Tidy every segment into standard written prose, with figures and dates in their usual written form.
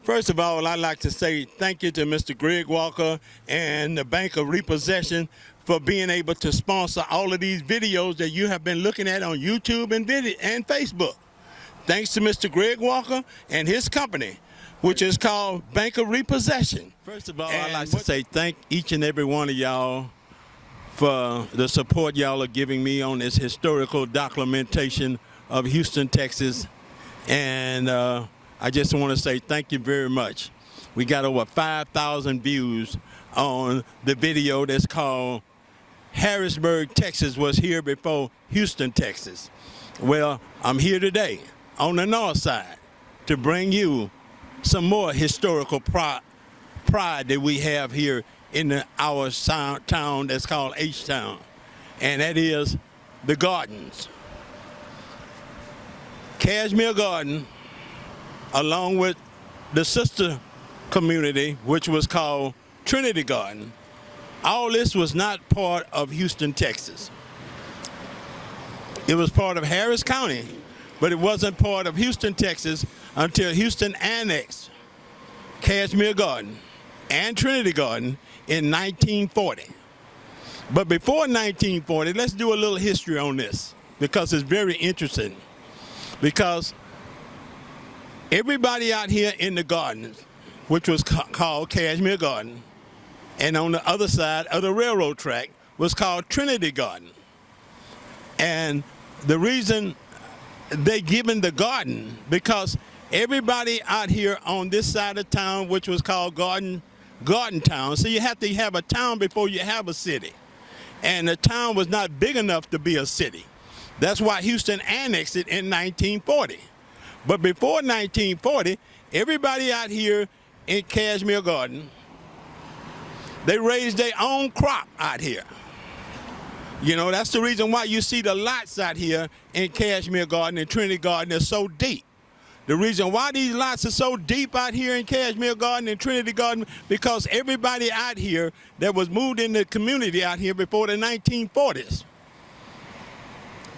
First of all, I'd like to say thank you to Mr. Greg Walker and the Bank of Repossession for being able to sponsor all of these videos that you have been looking at on YouTube and Facebook. Thanks to Mr. Greg Walker and his company, which is called Bank of Repossession. First of all, I'd like to say thank each and every one of y'all for the support y'all are giving me on this historical documentation of Houston, Texas. And I just want to say thank you very much. We got over 5,000 views on the video that's called Harrisburg, Texas was here before Houston, Texas. Well, I'm here today on the north side to bring you some more historical pride that we have here in our town that's called H-Town, and that is the gardens. Cashmere Garden, along with the sister community, which was called Trinity Garden, all this was not part of Houston, Texas. It was part of Harris County, but it wasn't part of Houston, Texas until Houston annexed Cashmere Garden and Trinity Garden in 1940. But before 1940, let's do a little history on this because it's very interesting. Because everybody out here in the gardens, which was called Cashmere Garden, and on the other side of the railroad track was called Trinity Garden. And the reason they given the garden, because everybody out here on this side of town, which was called Garden Town, so you have to have a town before you have a city. And the town was not big enough to be a city. That's why Houston annexed it in 1940. But before 1940, everybody out here in Cashmere Garden, they raised their own crop out here. You know, that's the reason why you see the lots out here in Cashmere Garden and Trinity Garden are so deep. The reason why these lots are so deep out here in Cashmere Garden and Trinity Garden, because everybody out here that was moved in the community out here before the 1940s,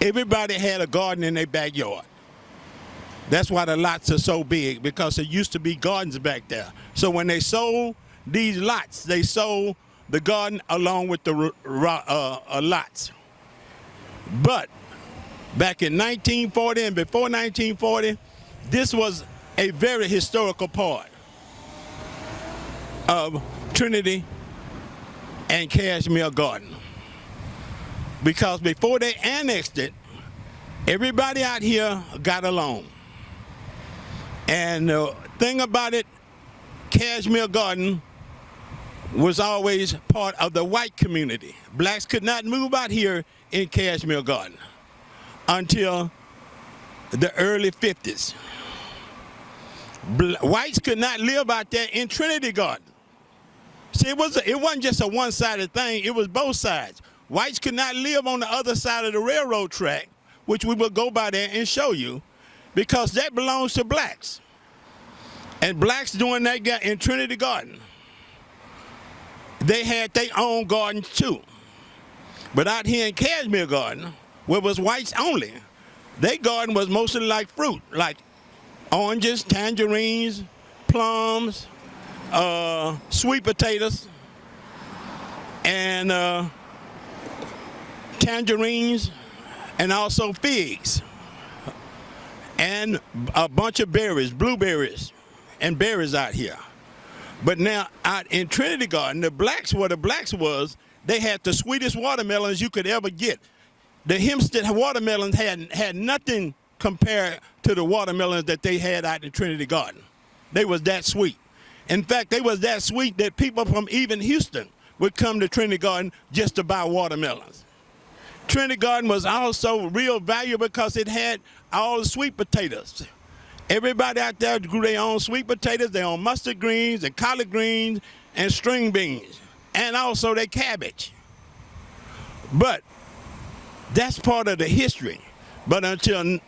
everybody had a garden in their backyard. That's why the lots are so big, because there used to be gardens back there. So when they sold these lots, they sold the garden along with the lots. But back in 1940 and before 1940, this was a very historical part of Trinity and Cashmere Garden. Because before they annexed it, everybody out here got along. And the thing about it, Cashmere Garden was always part of the white community. Blacks could not move out here in Cashmere Garden until the early 50s. Whites could not live out there in Trinity Garden. See, it wasn't just a one-sided thing, it was both sides. Whites could not live on the other side of the railroad track, which we will go by there and show you, because that belongs to blacks. And blacks doing that in Trinity Garden, they had their own gardens too. But out here in Cashmere Garden, where it was whites only, their garden was mostly like fruit, like oranges, tangerines, plums, sweet potatoes, and tangerines, and also figs, and a bunch of berries, blueberries, and berries out here. But now out in Trinity Garden, the blacks was, they had the sweetest watermelons you could ever get. The Hempstead watermelons had nothing compared to the watermelons that they had out in Trinity Garden. They was that sweet. In fact, they was that sweet that people from even Houston would come to Trinity Garden just to buy watermelons. Trinity Garden was also real valuable because it had all the sweet potatoes. Everybody out there grew their own sweet potatoes, their own mustard greens and collard greens and string beans, and also their cabbage. But that's part of the history. But until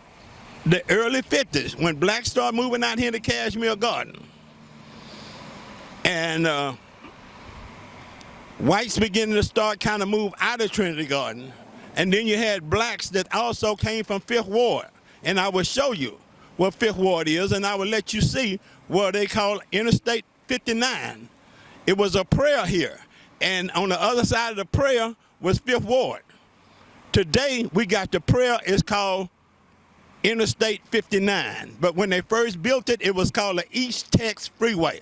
the early 50s, when blacks started moving out here to Cashmere Garden, and whites beginning to start kind of move out of Trinity Garden, and then you had blacks that also came from Fifth Ward. And I will show you what Fifth Ward is, and I will let you see what they call Interstate 59. It was a prayer here, and on the other side of the prayer was Fifth Ward. Today, we got the prayer, it's called Interstate 59. But when they first built it, it was called the East Tex Freeway.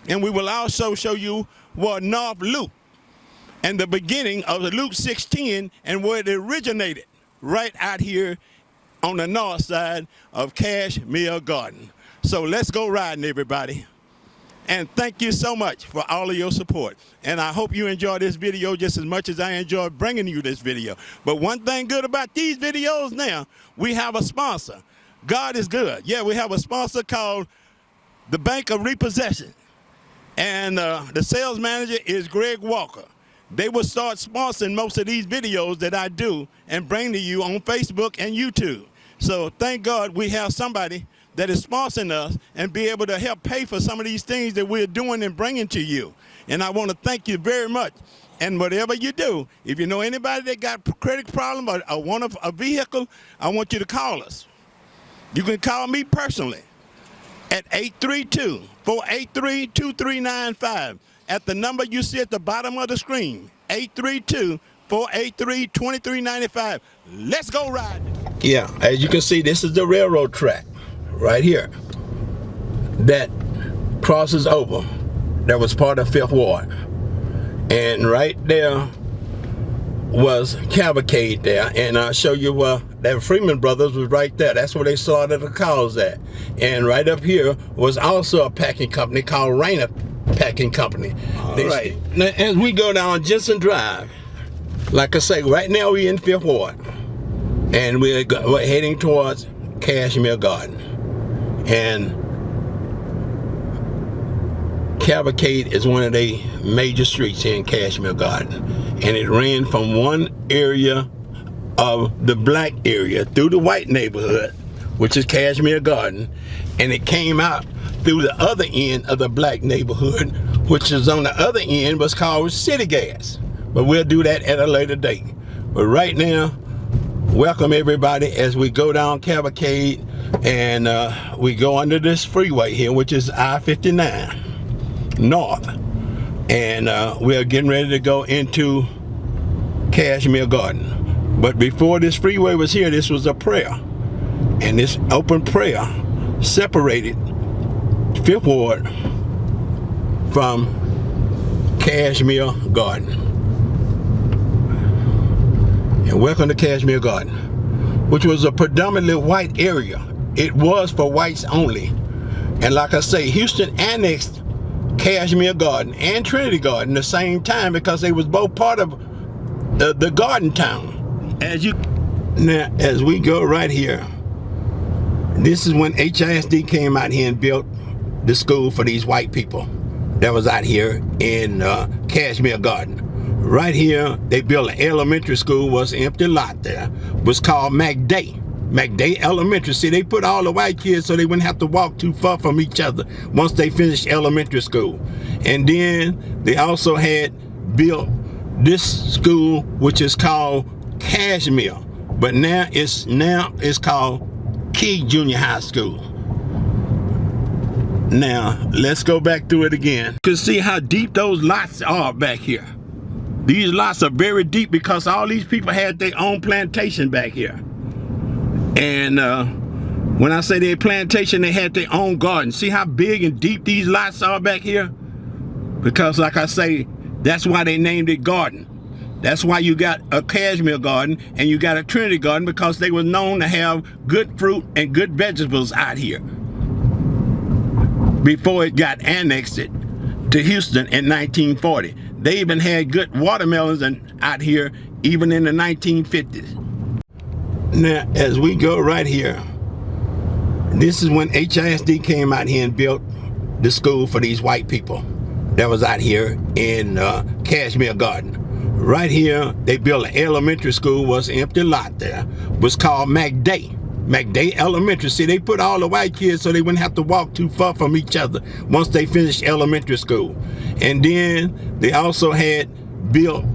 And we will also show you what North Loop and the beginning of the Loop 610 and where it originated, right out here on the north side of Cashmere Garden. So let's go riding, everybody. And thank you so much for all of your support. And I hope you enjoy this video just as much as I enjoyed bringing you this video. But one thing good about these videos now, we have a sponsor. God is good. Yeah, we have a sponsor called the Bank of Repossession. And the sales manager is Greg Walker. They will start sponsoring most of these videos that I do and bring to you on Facebook and YouTube. So thank God we have somebody that is sponsoring us and be able to help pay for some of these things that we're doing and bringing to you. And I want to thank you very much. And whatever you do, if you know anybody that got a credit problem or want a vehicle, I want you to call us. You can call me personally at 832-483-2395 at the number you see at the bottom of the screen, 832-483-2395. Let's go ride. Yeah, as you can see, this is the railroad track right here that crosses over. That was part of Fifth Ward. And right there was Cavalcade there. And I'll show you that Freeman Brothers was right there. That's where they started the cars at. And right up here was also a packing company called Rainer Packing Company. Right. Now, as we go down Jensen Drive, like I say, right now we're in Fifth Ward. And we're heading towards Cashmere Garden. And Cavalcade is one of the major streets here in Cashmere Garden. And it ran from one area of the black area through the white neighborhood, which is Cashmere Garden, and it came out through the other end of the black neighborhood, which is on the other end was called City Gas. But we'll do that at a later date. But right now, welcome everybody as we go down Cavalcade and we go under this freeway here, which is I-59 North. And we're getting ready to go into Cashmere Garden. But before this freeway was here, this was a prayer. And this open prayer separated Fifth Ward from Cashmere Garden. And welcome to Cashmere Garden, which was a predominantly white area. It was for whites only. And like I say, Houston annexed Cashmere Garden and Trinity Garden the same time because they was both part of the garden town. Now, as we go right here, this is when HISD came out here and built the school for these white people that was out here in Cashmere Garden. Right here, they built an elementary school, was an empty lot there, was called McDay Elementary. See, they put all the white kids so they wouldn't have to walk too far from each other once they finished elementary school. And then they also had built this school, which is called Cashmere, but now it's called Key Junior High School. Now, let's go back through it again. You can see how deep those lots are back here. These lots are very deep because all these people had their own plantation back here. And when I say their plantation, they had their own garden. See how big and deep these lots are back here? Because like I say, that's why they named it garden. That's why you got a Cashmere Garden and you got a Trinity Garden, because they were known to have good fruit and good vegetables out here before it got annexed to Houston in 1940. They even had good watermelons out here even in the 1950s. Now, as we go right here, this is when HISD came out here and built the school for these white people that was out here in Cashmere Garden. Right here, they built an elementary school, was an empty lot there, was called McDay Elementary. See, they put all the white kids so they wouldn't have to walk too far from each other once they finished elementary school. And then they also had built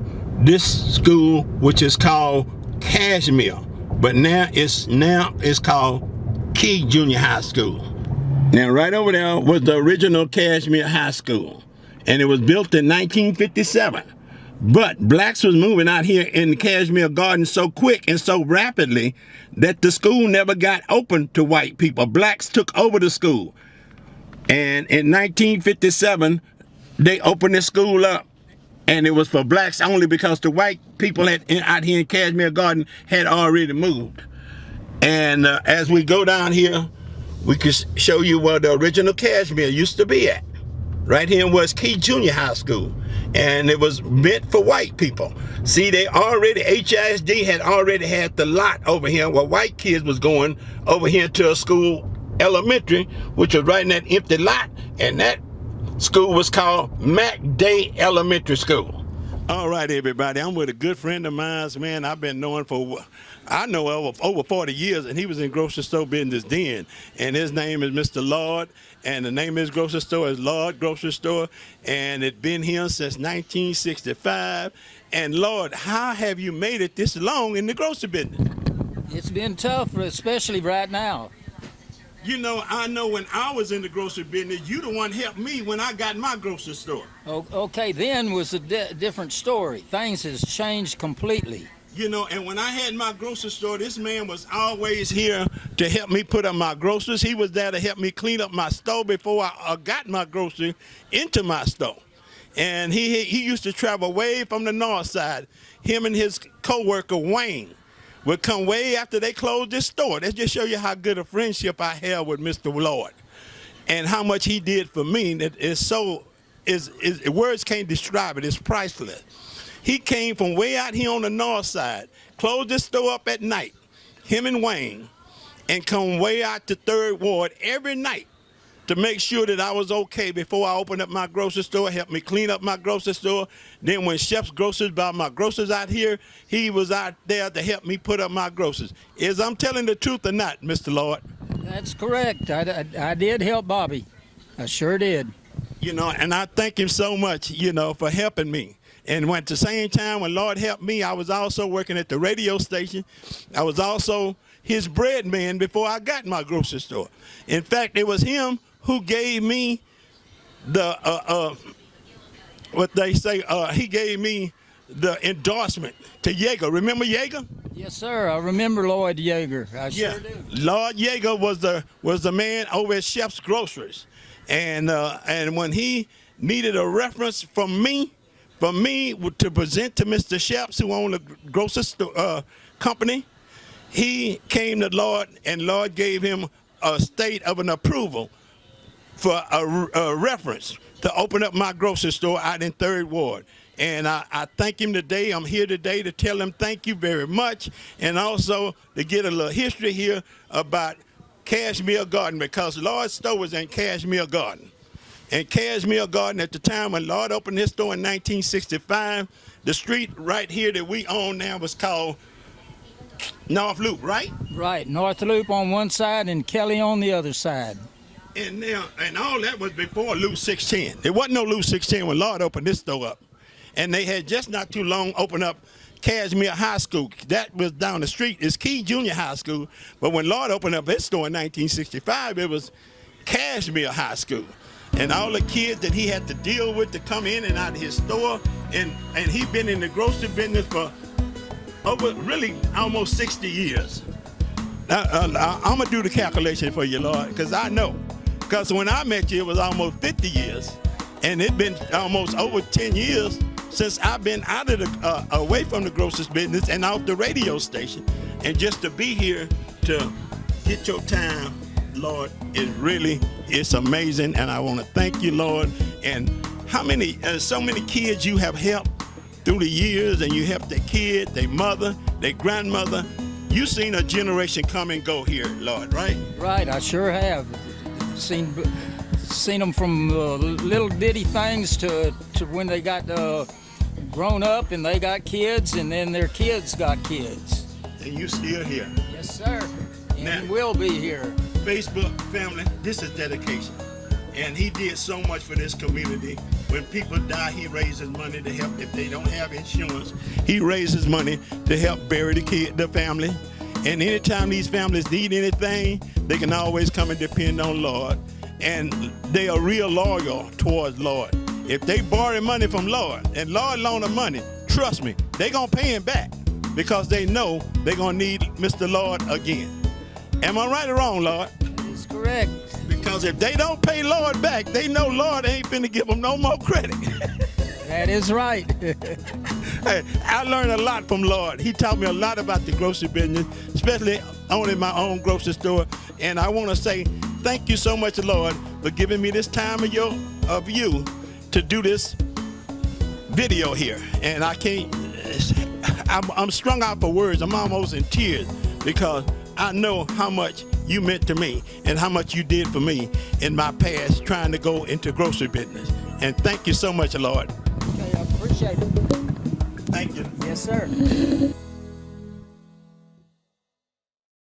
this school, which is called Cashmere, but now it's called Key Junior High School. Now, right over there was the original Cashmere High School, and it was built in 1957. But blacks was moving out here in the Cashmere Garden so quick and so rapidly that the school never got open to white people. Blacks took over the school. And in 1957, they opened the school up, and it was for blacks only because the white people out here in Cashmere Garden had already moved. And as we go down here, we can show you where the original Cashmere used to be at. Right here was Key Junior High School, and it was meant for white people. See, HISD had already had the lot over here where white kids was going over here to a school, elementary, which was right in that empty lot, and that school was called Mac Day Elementary School. All right, everybody, I'm with a good friend of mine, man. I've been knowing over 40 years, and he was in grocery store business then. And his name is Mr. Lord, and the name of his grocery store is Lord Grocery Store, and it's been here since 1965. And Lord, how have you made it this long in the grocery business? It's been tough, especially right now. You know, I know when I was in the grocery business, you the one helped me when I got my grocery store. Okay, then was a different story. Things has changed completely. You know, and when I had my grocery store, this man was always here to help me put up my groceries. He was there to help me clean up my store before I got my grocery into my store. And he used to travel way from the north side. Him and his co-worker, Wayne, would come way after they closed this store. That just show you how good a friendship I have with Mr. Lord and how much he did for me. That is words can't describe it. It's priceless. He came from way out here on the north side, closed this store up at night, him and Wayne, and come way out to 3rd Ward every night to make sure that I was okay before I opened up my grocery store, helped me clean up my grocery store. Then when Chef's Groceries bought my groceries out here, he was out there to help me put up my groceries. Is I'm telling the truth or not, Mr. Lord? That's correct. I did help Bobby. I sure did. You know, and I thank him so much, you know, for helping me. And when at the same time when Lord helped me, I was also working at the radio station. I was also his bread man before I got my grocery store. In fact, it was him who gave me the, he gave me the endorsement to Yeager. Remember Yeager? Yes, sir. I remember Lloyd Yeager. I sure do. Lord Yeager was the man over at Chef's Groceries. And when he needed a reference from me to present to Mr. Sheps, who owned the grocery store, company, he came to Lord, and Lord gave him a state of an approval for a reference to open up my grocery store out in 3rd Ward. And I thank him today. I'm here today to tell him thank you very much, and also to get a little history here about Cashmere Garden, because Lord's store was in Cashmere Garden. And Cashmere Garden, at the time when Lord opened his store in 1965, the street right here that we own now was called North Loop, right? Right, North Loop on one side and Kelly on the other side. And all that was before Loop 610. There wasn't no Loop 610 when Lord opened this store up. And they had just not too long opened up Cashmere High School. That was down the street. It's Key Junior High School. But when Lord opened up his store in 1965, it was Cashmere High School. And all the kids that he had to deal with to come in and out of his store. And he'd been in the grocery business for over really almost 60 years. Now, I'm going to do the calculation for you, Lord, because I know. Because when I met you, it was almost 50 years. And it's been almost over 10 years since I've been out of the, away from the grocery business and off the radio station. And just to be here to get your time, Lord, it's amazing. And I want to thank you, Lord. And how many, so many kids you have helped through the years, and you helped their kid, their mother, their grandmother. You've seen a generation come and go here, Lord, right? Right, I sure have. Seen them from little bitty things to when they got grown up and they got kids, and then their kids got kids. And you still here? Yes, sir. And now, we'll be here. Facebook family, this is dedication. And he did so much for this community. When people die, he raises money to help. If they don't have insurance, he raises money to help bury the family. And anytime these families need anything, they can always come and depend on Lord. And they are real loyal towards Lord. If they borrow money from Lord and Lord loan them money, trust me, they're going to pay him back because they know they're going to need Mr. Lord again. Am I right or wrong, Lord? That's correct. Because if they don't pay Lord back, they know Lord ain't finna give them no more credit. That is right. Hey, I learned a lot from Lord. He taught me a lot about the grocery business, especially owning my own grocery store. And I want to say thank you so much, Lord, for giving me this time of you to do this video here. And I'm strung out for words. I'm almost in tears because I know how much you meant to me and how much you did for me in my past trying to go into grocery business. And thank you so much, Lord. Okay, I appreciate it. Thank you. Yes, sir.